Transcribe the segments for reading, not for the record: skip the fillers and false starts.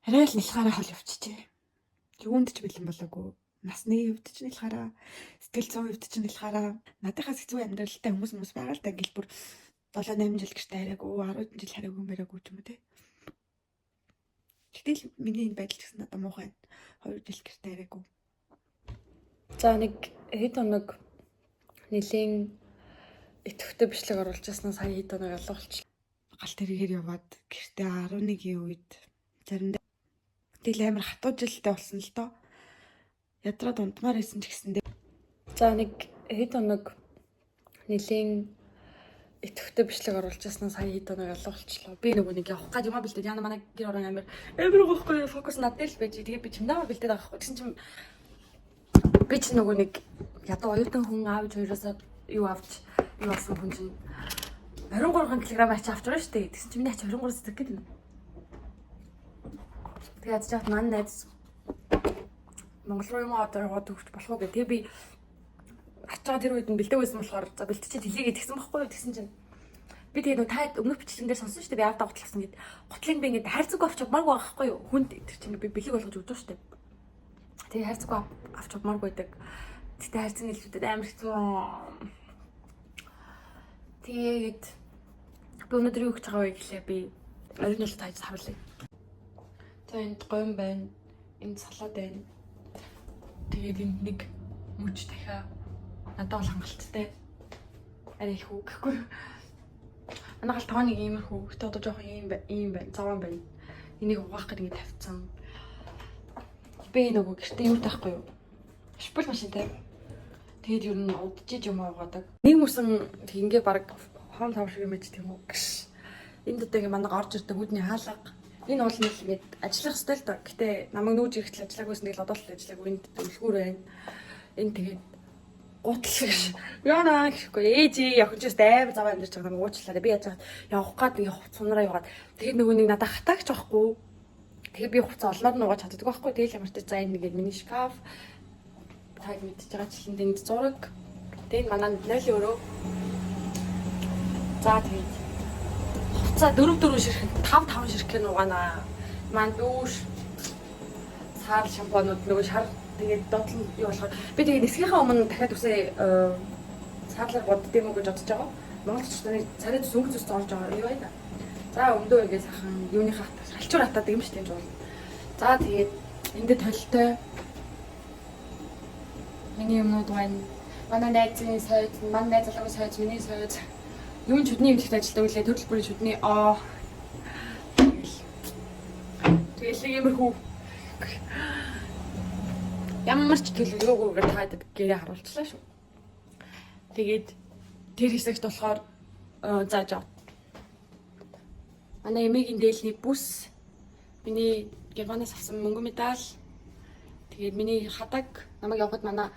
Арай л нэлхаараа хол явчихжээ. Юунд ч бэлэн болоогүй. Насны хувьд ч нэлхаараа, сэтгэл зүйн хувьд ч нэлхаараа, надынхаас хэцүү амьдралтай хүмүүс байгаа л да, ингээл бүр 7-8 жил гэртээ хараагүй, 10 жил хараагүй мэраагүй ч юм уу те. Гэтэл миний энэ байдал ч гэсэн надад муухай. 2 жил гэртээ хараагүй. За нэг хэд хоног нэлийн идэвхтэй бичлэг оруулж яснаа сая хэд хоног алга болчихлоо. Галт тэргээр яваад гэртээ 11-ийн үед заримдаа тэгэл амар хатуу жилтэй болсон л доо. Ядраад унтмаар байсан ч гэсэндээ. За нэг хэд хоног нэлийн идэвхтэй бичлэг оруулж яснаа сая хэд хоног алга болчихлоо. Би нөгөө нэг явах гад юм а бэлдээд яна манай гэр орон амар гохгүй фокус надад л байж. Тэгээ би чимдаа бэлдээд байгаа хгүй. Тэгсэн чим би ч нөгөө нэг ядуу оюутан хүн аавч хоёроос юу авч юу авсан хүн чинь 23 кг ач авч байгаа шүү дээ. Тэгсэн чинь миний ач 23 зэрэг гэдэг юм. Тэгээд жаад маань найз Монгол руу юм аваад өгч болох уу гэх. Тэгээ би ачаа тэр үед нь бэлдээ байсан болохоор за бэлтчихэд хэлийгээ тэгсэн байхгүй юу. Тэгсэн чинь би тэгээ нөө та өмнөх бичлэгэн дээр сонсон шүү дээ. Би аваад готлсон гэд. Готлыг би ингээд хайрцаг авч авмааргүй байхгүй юу. Хүнд тэр чинь би бэлэг болгож өгдөг шүү дээ. Тэгээ хайрцаг авч авмааргүй байдаг. Тэгтээ хайрцаг нэлүүдэд амар хэцүү. Тэгээд би өнөөдөр юу гэж байгаа вэ гэхлээр би оригинал тааж харуулъя. За энд гойн байна. Энд салаад байна. Тэгээд энд нэг мөч дахиа надад бол хангалттай. Арай их үг гэхгүй. Манай гал тооны иймэрхүү. Гэтэ одоо жоохон ийм байна. Заван байна. Энийг угаах гэдэг ингэ тавьсан. Би нөгөө гэртээ юу таахгүй юу? Шпул машинтай. Тэгээд юу н удажиж юм уугадаг. Нэг мөсөн ингээ баг хоом тавар шиг юм байж тийм үү. Энд одоо ингээ манайг орж ирдэг үүдний хаалга. Энэ бол нэг ингэ ажиллах стил та. Гэтэ намайг нүүж ирэхтэл ажиллаагүйсэн тэгэл одоо л ажиллаагүй. Энд дэлгүүр байна. Энэ тэгээд гутал гэж. Яна гэхгүй ээжи явах ч амар заваа амьдарч байгаа намайг уучлаарай. Би яаж явах гад явах цунараа яваад. Тэгээд нөгөө нэг надад хатаагч байхгүй. Тэгээ би хуцаа олноор нуугаад чаддаг байхгүй. Тэгэл ямар ч за энэ нэг миний шкаф таг мэдчихэж байгаа члэнд энд зураг. Тэгээд манай 0 өрөө. За тэгээд хуцаа 4 ширхэг 5 ширхэг нугаана. Маань дүүш саар шампунууд нөгөө шар тэгээд доотлон юу болохоор би тэгээд нисгийнхаа өмнө дахиад үсээ саарлаар бодд юм уу гэж бодож байгаа. Монголчуудын царай зүсөнгө зүс зорж байгаа юу яа. За өмдөө ингээс хахан юуныхаа халчуур хатаад юм шүү дээ жуул. За тэгээд энд толтой миний юмнууд байна. Манай найзын сойд, манай найз залуугийн сойд, миний сойд. Юун чүдний эмчтэй ажилладаг үлээ төрөл бүрийн чүдний тэгэл иймэрхүү ямар ч төлөвлөгөөгүйгээр таадаг гэрээ харуулчлаа шүү. Тэгээд тэр хэсэгт болохоор зааж аваад манай эмээгийн дээлний бүс, миний Германаас авсан мөнгө медаль, тэгээд миний хадаг намайг явахад манай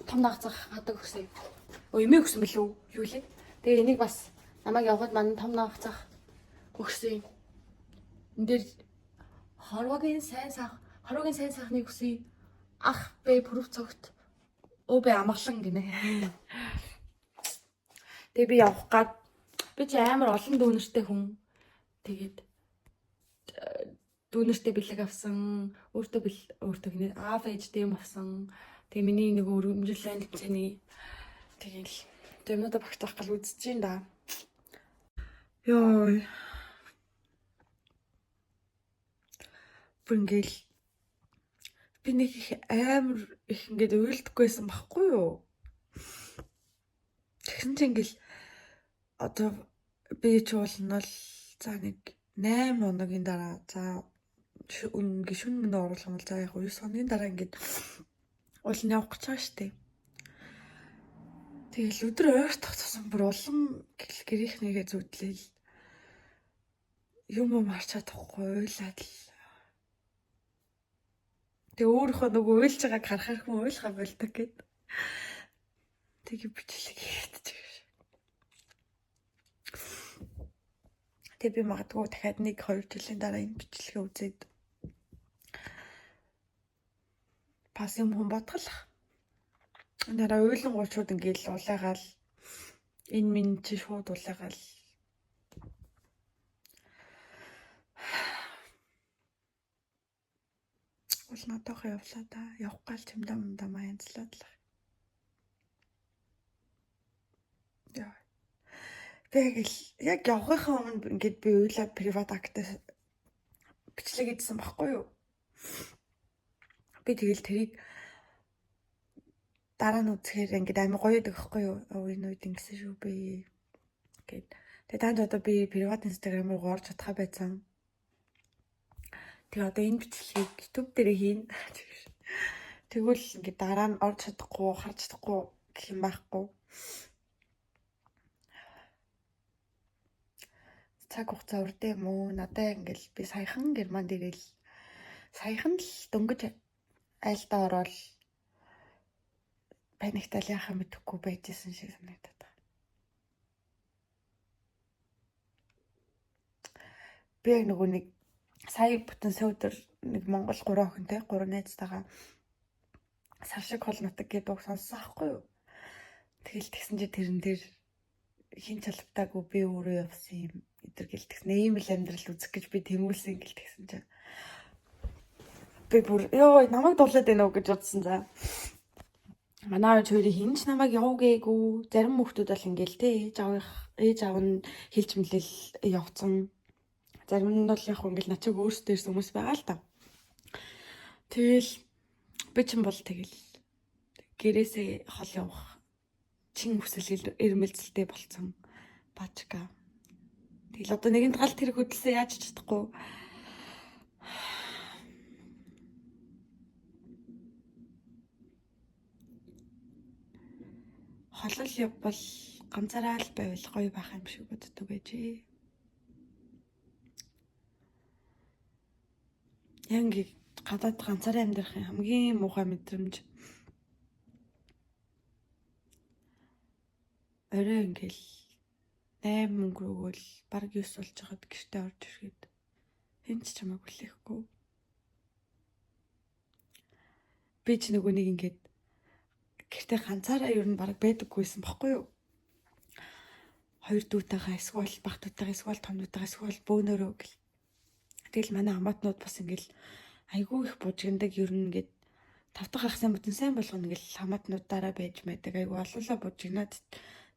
том нагцах хадаг өгсөн. Эмээ өгсөн билүү юу лээ. Тэгээд энийг бас намайг явахад манай том нагцах өгсөн. Энд дээр хорвогийн сайн сайхныг өгсөн. Ах бэ пүрв цогт өө бэ амгалан гинэ. Тэгээ би явах гад би ч амар олон дүүнертэй хүн. Тэгээд дүүнертэй бэлэг авсан. Өөртөө гинэ аав ээжтэй юм авсан. Тэгээ миний нэг өргөмжлэн тэмцээний тэгээл юмнуудаа багтаах гал үзэж юм да. Йоо. Бүнгэл би нэг их амар их ингээд уйлдахгүйсэн баггүй юу? Тэгсэн чинь ингээл одоо би ч уулна л за нэг 8 хоногийн дараа за шүн мөндө оруулах юм бол за яг 9 хоногийн дараа ингээд уулна явах гэж байгаа штэ. Тэгэл өдөр ойртох цусан бүр улам гэрийнхнийгээ зүтлээл юм марч чадахгүй уйлаад л. Тэгээ өөрийнхөө нөгөө уйлж байгааг харахаар хүн уйлахаа болдог гэд. Тэгээ бичлэг хийдэг. Тэгээ би магадгүй дахиад 1-2 жилийн дараа энэ бичлэгээ үзээд бас юм хүн бодголох. Нараа уйлан гуйчууд ингээл улайгаал энэ минь чи шууд улайгаал бол надад явлаа да. Явах гал чимдаа мандаа янзлаад л. Яа. Тэгэл яг явахынхаа өмнө ингээд би уйлаа приват актаас бичлэг хийсэн баггүй юу? Би тэгэл тэрийг дараа нь үзэхээр ингээд амар гоё өгөхгүй юу? Энэ үед ингэсэн шүү би гэд. Тэгээ танд одоо би приват инстаграм руу орж чадхаа байсан. Тэгээ одоо энэ бичлэгийг YouTube дээр хийн. Тэгвэл ингээд дараа нь орж чадахгүй, харж чадахгүй гэх юм байхгүй. Цаг хугацаа урд юм уу? Надаа ингээл би саяхан Германд ирэл. Саяхан л дөнгөж айлдаа ороод паниктал яхаа мэдэхгүй байжсэн шиг санагдаад байна. Би яг нөгөө нэг сая бүтэн сая өдөр нэг Монгол 3 охинтой 3 найзтайгаа сар шиг хол нутаг гэдэг үг сонссон аахгүй юу? Тэгэл тэгсэн чи тэрэн дээр хин чалавтаагүй би өөрөө явсан юм эдэргэл тэгсэн ийм л амьдрал үзэх гэж би тэмүүлсэн гэл тэгсэн чи би бүр ёо намайг дуулаад байна уу гэж бодсон за. Манай хоёрын хинч намайг явуугээгүй. Зарим хүмүүс бол ингээл те ээж аав нь хэлж мэлэл явцсан. Зарим нь бол яг ингээл начиг өөрсдөө ирсэн хүмүүс байгаа л та. Тэгэл би ч юм бол тэгэл гэрээсээ хол явах чин хүсэл эрмэлзэлтэй болцсон бачка. Тэгэл одоо нэгэнд галт хэрэг хөдөлсөн яаж чадахгүй. Холол явбал ганцаараа л байвал гоё байх юм шиг боддог байжээ. Яг гадаад ганцаараа амьдрахын хамгийн муухай мэдрэмж. Орой ингээл 8 мөнгө өгөөл баг 9 болж хаад гэртээ орж ирэхэд хэн ч чамайг хүлээхгүй. Би ч нөгөө нэг ингээд гэртээ ганцаараа ер нь баг байдаггүйсэн баггүй юу? Хоёр дүүтэйгээ эсвэл баг дүүтэйгээ эсвэл том дүүтэйгээ эсвэл бөөнөрөө гэл. Тэгэл манай хамаатнууд бас ингээл айгүй их бужигнадаг ер нь ингээд тав дахь ах сайн бүтэн сайн болгоно ингээл хамаатнуудаараа байж мэдэг айгүй олуулаа бужигнаад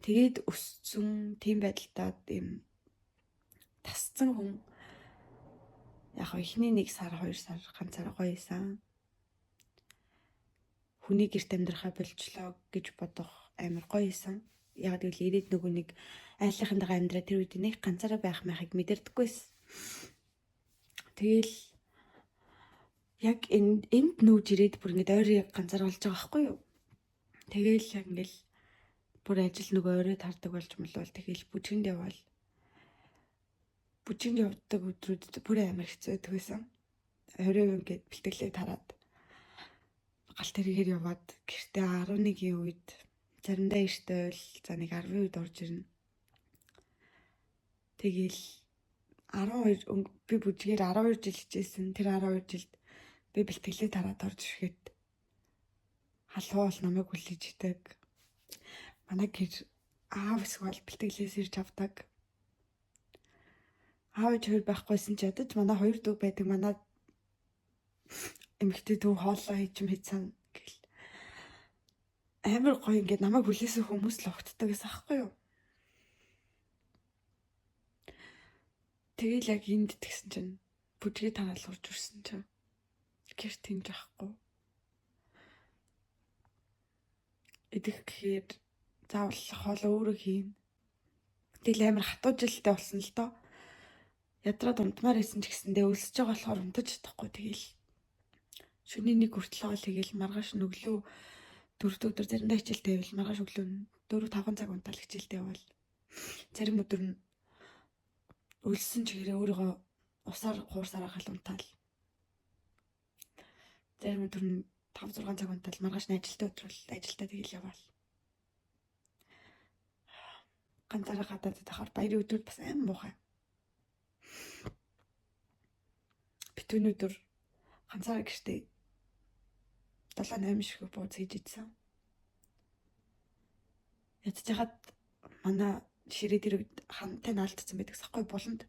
тэгээд өссөн тийм байдалтай юм тасцсан хүн яг ихний 1 сар 2 сар ганцаараа гоё исэн. Хүний гэрт амьдрахаа болжлоо гэж бодох амар гоё исэн. Яг тэгвэл ирээд нөгөө нэг айлынхантайгаа амьдраа тэр үед нэг ганцаараа байх мэхийг мэдэрдэггүйсэн. Тэгэл яг энд нүүж ирээд бүр ингээд ойрыг ганцаар болж байгаа байхгүй юу? Тэгэл яг ингээл бүр ажил нөгөө орой тардаг болж мөлвөл тэгэл бүжинд явбал бүжинд явдаг өдрүүдэд бүр амар хэцүү байдаг байсан. Орой ингээд бэлтгэлээ тараад галт хэрэгээр яваад гэртээ 11-ийн үед заримдаа эртээ бол за нэг 10-ийн үед орж ирнэ. Тэгэл 12 би бүжгээр 12 жил хичээсэн. Тэр 12 жилд би бэлтгэлээ тараад орж ирэхэд халуул намайг хүлээж идэг. Манай гэр аав эсвэл бэлтгэлээс ирж авдаг. Аав хоёр байхгүйсэн ч ядаж манай 2 дүү байдаг. Манай эмэгтэй дүү хоолоо хийж мэдсэн гэл. Амар гоё ингээд намайг хүлээсэн хүмүүс л огтдаг гэсэн аахгүй юу? Тэгэл яг энд тэгсэн чинь бүжгээ тараал урж ирсэн чинь гэр тэмж ахгүй. Идэх гэхээр заавал хоол өөрөө хийн. Тэгэл амар хатуу жилтэй болсон л доо. Ядраад унтмаар исэн ч гэсэндээ өлсөж байгаа болохоор унтаж чадахгүй. Тэгэл шөнийн 1 хүртэл хоол хийгээл маргааш өглөө 4 өдөр заримдаа хичээлтэй байвал маргааш өглөө 4-5 цаг унтаал хичээлтэй явбал зарим өдөр нь өлсөн ч гэрээ өөрийгөө усаар хуурсаар хал унтаал. Зарим өдөр нь 5-6 цаг унтаал маргааш нь ажилтаа өдрөл ажилтаа тэгэл яваал. Ганцаараа гадаад тахаар баярын өдөр бас аим муухай. Битүүн өдөр ганцаараа гэртээ 7-8 шиг бууз хийж идсэн. Ядчихад манай ширээ дээр хантай наалтсан байдаг сахгүй буланд.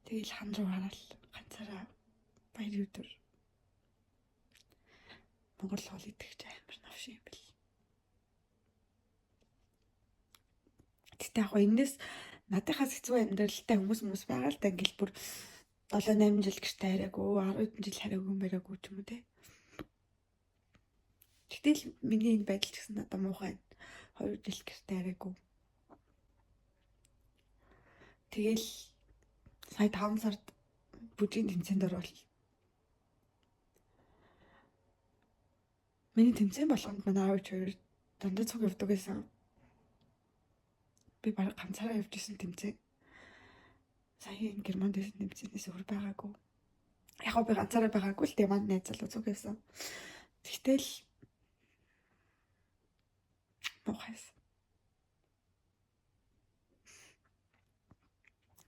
Тэгэл хан руу хараал ганцаараа баярын өдөр Монгол хоол идэх чинь амар новш юм бэл. Тэгтээ яг энэс надынхаас хэцүү амьдралтай хүмүүс байгаа л да, ингээл бүр 7 8 жил гэртээ хараагүй, 10 хэдэн жил хараагүй юм байраагүй ч юм уу те. Гэтэл миний энэ байдал ч гэсэн надад муухай байна. 2 жил гэртээ хараагүй. Тэгэл сая 5 сард бүжгийн тэмцээнд орвол. Миний тэмцээн болгонд манай аав хоёр дандаа цуг явдаг гэсэн. Би баг ганцаараа явж исэн тэмцээн. Сая энэ Германд исэн тэмцээнээс өөр байгаагүй. Яг би ганцаараа байгаагүй л дээ, манд найз залуу цуг явсан. Тэгтэл муухайс.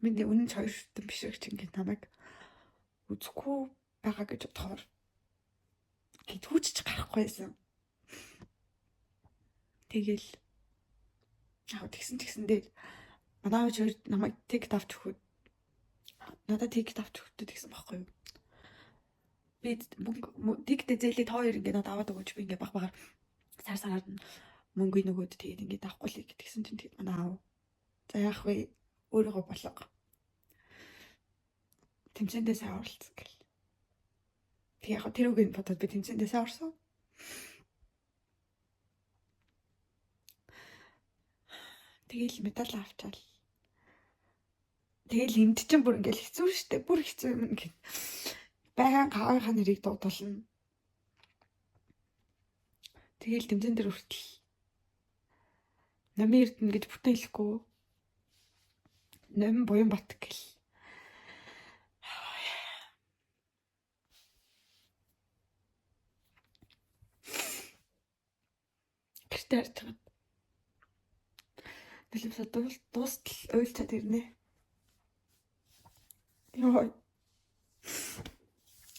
Миний үнэн ч хоёр шүтэн биш гэж ингэ намайг үзэхгүй байгаа гэж бодохоор гэтгүүч гарахгүйсэн. Тэгэл тэгсэн дээр манай аав хоёр намайг тик тавч өгөхөд надад тик тавч өгөхөд гэсэн байхгүй юу? Би тиктэй зээлээ та хоёр ингэ надад аваад өгөөч, би ингэ баг багаар сараар мөнгө нөгөөд тэгээд ингэ авахгүй л гэтгсэн чинь тэгээд манай аав за яах вэ? Өөрийгөө болго. Тэмцээндээ сайн оролцсон гэл. Тэг яг тэр үгийг бодоод би тэмцээндээ сайн орсон. Тэгэл медаль авчаал. Тэгэл энд чинь бүр ингээл хэцүү шттэ. Бүр хэцүү юм ингээд. Баян аавынхаа нэрийг дуудуулна. Тэгэл тэмцээн дээр хүртэл намын эрдэнэ гэж бүтэн хэлэхгүй. Ном буян бат гэл. Гэртээ харж байгаа. Дэлгэвсээ дуустал уйлчаад ирнэ.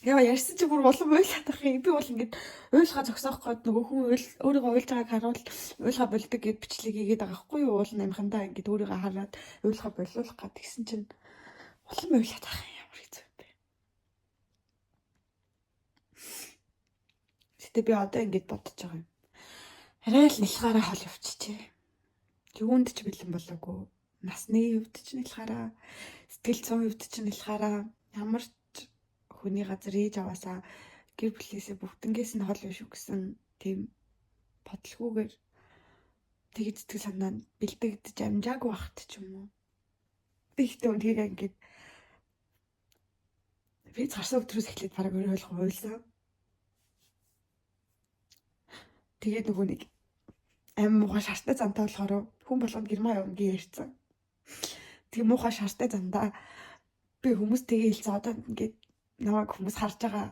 Яа ярьсан чи бүр улам уйлаад байх юм. Би бол ингээд уйлгаа зогсоох гээд нөгөө хүн өөрийгөө уйлж байгааг харуул уйлгаа болдог гэд бичлэг хийгээд байгаа хгүй юу? Уул намхандаа ингээд өөрийгөө хараад уйлгаа болиулах гээд тэгсэн чинь улам уйлаад байх юм. Ямар хэцүү юм бэ? Гэтэ би одоо ингээд бодож байгаа юм. Арай л нэлхаараа хол явчихжээ. Юунд ч бэлэн болоогүй. Насны хувьд ч нэлхаараа, сэтгэл зүйн хувьд ч нэлхаараа, ямар ч хүний газар ээж аваасаа гэр бүлээсээ бүгднгээс нь хол биш гэсэн тийм бодлогоогоор тэгж сэтгэл санаа нь бэлдэгдэж амжаагүй байхт ч юм уу. Би ихтэй үнээр ингээд би царсан өдрөөс эхлээд бараг ойлгох уйлсан. Тэгээд нөгөө нэг муухай шартай зантаа болохоор хүн болгонд герман явна гэж ярьсан. Тэгээ муухай шартай зандаа би хүмүүс тэгээ хэлсэн одоо ингээд намайг хүмүүс харж байгаа.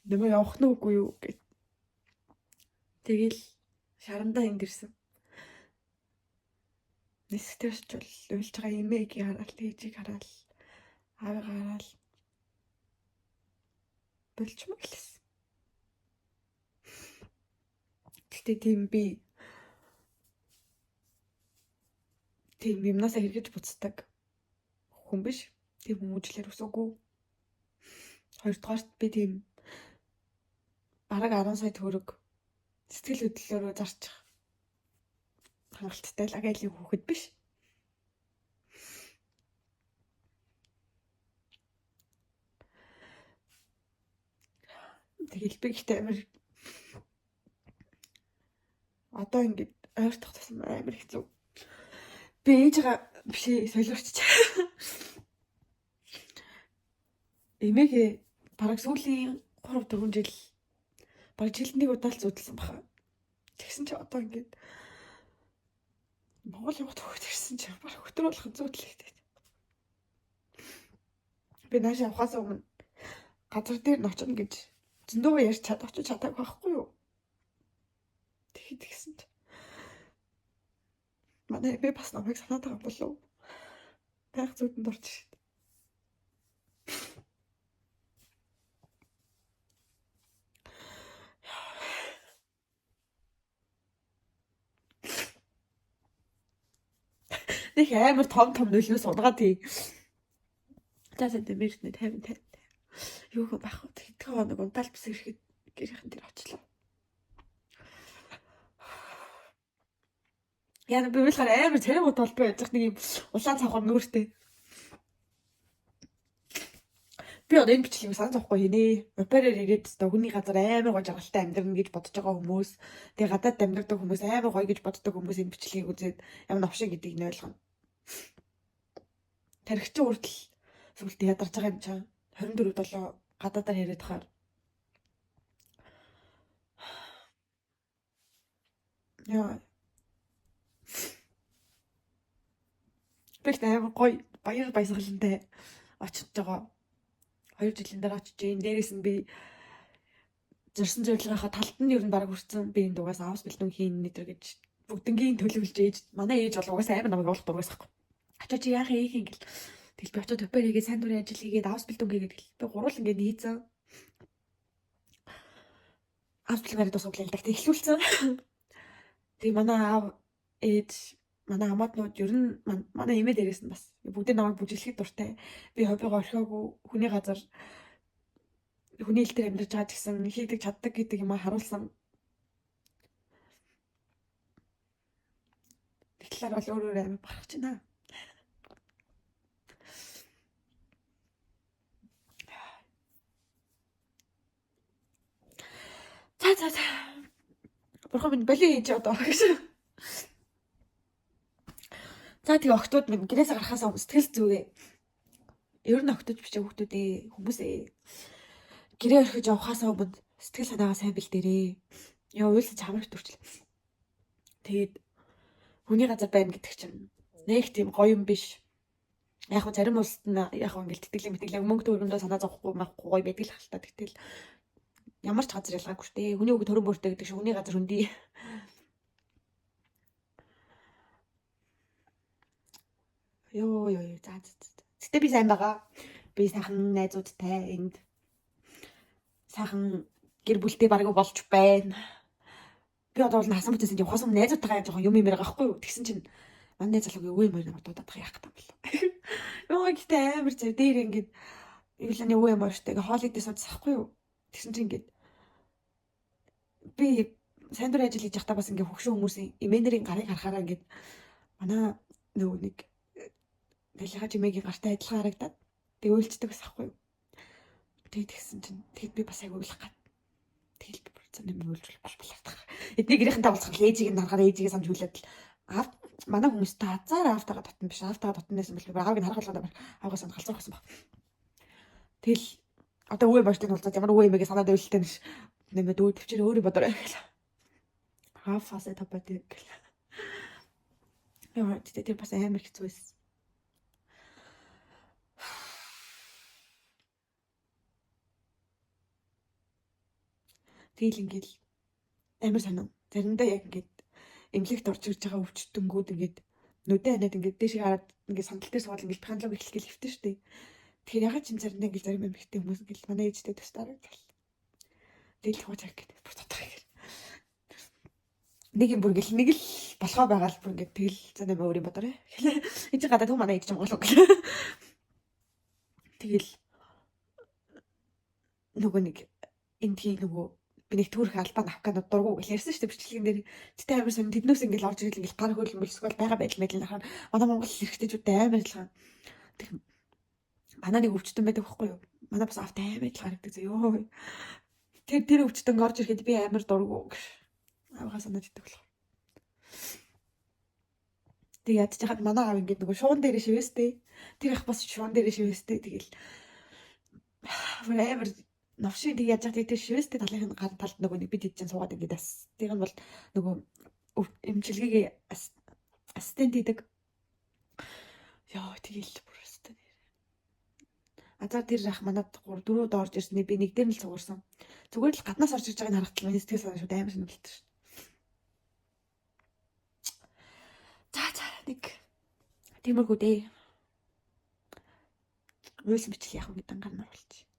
Нэмээ явах нь үгүй юу гэж. Тэгэл шарандаа энд ирсэн. Нэсгтээ очивол уйлж байгаа эмээгийг хараад ээжийг хараад аавыг хараад болчмоо гэлсэн. Гэтэ тийм юмнаас эргэж буцдаг хүн биш. Тийм хүмүүжлэр өсөөгүй. Хоёрдугаарт би тийм бараг 10 сая төгрөг сэтгэл хөдлөлөөрөө зарчих хангалттай лагайлын хүүхэд биш. Тэгэл би ихтэй амар одоо ингээд ойртох тусам амар хэцүү. Би ээжгээ биш солиорч. Эмээгээ бараг сүүлийн 3 4 жил бараг жилд нэг удаа л зүудэлсэн баха. Тэгсэн чи одоо ингээд Монгол явахд хөвт ирсэн чи бараг өдөр болгон зүудлээ. Би нааш явахаас өмнө газар дээр ноочно гэж зөндөө ярьж очиж чадаагүй байхгүй юу? Тэгсэн чи манай би бас намайг санаад байгаа болов. Байх зүудэнд орж ирсэн. Нэг амар том нөлөө сунгаад тий. За дэмэрнэ 50. Юу байх вэ? Тэгтээ нэг унтаал бис ирэхэд гэрийнхэн дээр очлоо. Яа би болохоор амар царим удалгүй байж нэг юм улаан цавхар нүүртэй. Би одоо энэ бичлэгийг санаж авахгүй хийнэ. Оперер ирээд өстө хүний газар амар гоё жаргалтай амьдрна гэж бодож байгаа хүмүүс, тэгээ гадаад амьдардаг хүмүүс амар гоё гэж боддог хүмүүс энэ бичлэгийг үзээд ямар новшиг гэдгийг нь ойлгоно. Тархич үрдэл сүлд ядарч байгаа юм чам. 24/7 гадаадаар яриад хаар. Яа. Бэлт амар гоё баяр баясгалантай очиж байгаа. 2 жилийн дараа очиж энэ дээрээс нь би зорьсон зорилгынхаа талд нь ер нь баг хүрсэн. Би энэ дугаас авс бэлдэн хийн нэтэр гэж бүгднгийн төлөвлөж ээж манай ээж бол угаасаа амар намайг уулах дургаас ахгүй. Очиж яах юм гэл. Тэгэл би очиж опер хийгээд сайн дурын ажил хийгээд авс бэлдэн хийгээд би гурвал ингээд нийцэн. Авс бэлдэн гэдэг суглалдаг эхлүүлсэн. Тэгээ манай аав ээж манай амаатнууд ер нь манай эмээ дээрээс нь бас бүгдээ намайг бүжиглэхэд дуртай. Би хоббигоо орхиогүй хүний газар хүний ил дээр амьдарч байгаа гэсэн хийдэг чаддаг гэдэг юм харуулсан. Тэгэхээр бол өөр амар барах чинь аа. За. Бурхан минь боли хийж одоо гэж. За тэгээ октод минь гэрээс гарахаас өмнө сэтгэл зүгээ. Ер нь октод бичээ хүмүүсээ хүмүүсээ гэрээ орхиж явахаас өмнө сэтгэл санаагаа сайн бэлдээрээ. Яа уйлж хамрах төрчл. Тэгээд хүний газар байна гэдэг чинь нэг тийм гоё юм биш. Яг хөө зарим улсад нь яг хөө ингээл тэтгэлэг мөнгө төгрөндөө санаа зовхгүй махгүй гоё байдаг л хальтаа. Тэгтэл ямар ч газар ялгаагүй шүү дээ. Хүний үг төрөн бүртэй гэдэг шиг хүний газар хүндий. Йоо. За. Гэтэ би сайн байгаа. Би сайхан найзуудтай энд сайхан гэр бүлтэй бараг болж байна. Би одоо бол насан бүтээсэнд явахаас өмнө найзуудтайгаа жоохон юм ярих байхгүй юу? Тэгсэн чинь манай залууг өвөө юм байна дуудаад яах гэдэг юм бол. Йоо гэтэ амар зав дээр ингээд юулааны өвөө юм штэ. Ингээ хоол идэх суудсан байхгүй юу? Тэгсэн чинь ингээд би сайн дурын ажил хийж явахдаа бас ингээ хөгшин хүмүүсийн эмээнэрийн гарыг харахаараа ингээд манай нөгөө нэг дэлхийд чимээгийн гартай адилхан харагдаад тэг уйлцдаг бас ахгүй юу. Тэгсэн чинь тэгэд би бас айгу уйлах гад. Тэгэл би процент юм уйлжуулах болчихлоо. Эдний гэрийнхэн тавалцах ээжийг нь харахаар ээжигээ самж хүлээд аав манай хүмүүс та азар аавтайгаа дотн биш аавтайгаа дотнээс юм бол аавыг харахад аавгаас нь галзуур гэсэн баг. Тэгэл одоо өвөө баштыг уулзаад ямар өвөө юмгээ санаад уйлтай биш. Нэмээд өвөө төвчээр өөрөө бодорой гэл. Хафасаа тапати гэл. Яа тэр бас амар хэцүү байсан. Тэгэл ингээл амар санаа. Заримдаа яг ингээд эмнэлэгт орж ирж байгаа өвчтөнгүүд ингээд нүдэн ханаад ингээд дэшээ хараад ингээд сандал дээр суугаад ингээд хандлага ихлэх гээл хэвтэн штэ. Тэгэхээр ягаад ч юм заримдаа ингээд зарим эмэгтэй хүмүүс ингээд манай ээжтэй тусдаа гэл. Тэгэл хууч яг гэдэг бүр тодорхой гэл. Нэг юм бүр ингээл нэг л болохоо байгаа л бүр ингээд тэгэл зэн амаа өөрийн бодорой. Энд чинь гадаад хүмүүс манай ээж юм болов гэл. Тэгэл нөгөө нэг энэ тийм нөгөө би нэг түүх албан авканууд дургу гэл ярьсан шүү дээ бичлэгэн дээр. Тэгтээ амар сонь тэднээс ингээл орж ирэл ингээл гар хөлмөлсгөл байгаа байдал мэдэл нахаар манай Монгол эрэгтэйчүүдтэй амар ажиллагаа. Тэг манай нэг өвчтөн байдаг байхгүй юу? Манай бас авт амар ажиллагаа харагдаг зөө. Тэр өвчтөн орж ирэхэд би амар дургу гэж авгаа санаад идэг болох. Тэг ядж хахад манай аав ингээд нөгөө шуун дээр шивэстэй. Тэр ах бас шуун дээр шивэстэй. Тэгэл амар новшин тэг яаж байгаа тэр шивэстэй талын гар талд нөгөө нэг бид хэд ч суугаад ингээд бас тэр нь бол нөгөө эмчилгээгээ ассистент хийдэг. Яа тэгэл бүр өстэй. Азар тэр ах манад 4-д орж ирсний би нэг дээр нь л цугуурсан. Зүгээр л гаднаас орж ирж байгааг нь харахад миний сэтгэл санаа шууд амар сонирхолтой шүү. За нэг тиймэрхүү дээ. Юусэн бичлэг яах вэ гэдэг ангаар нь оруулчих.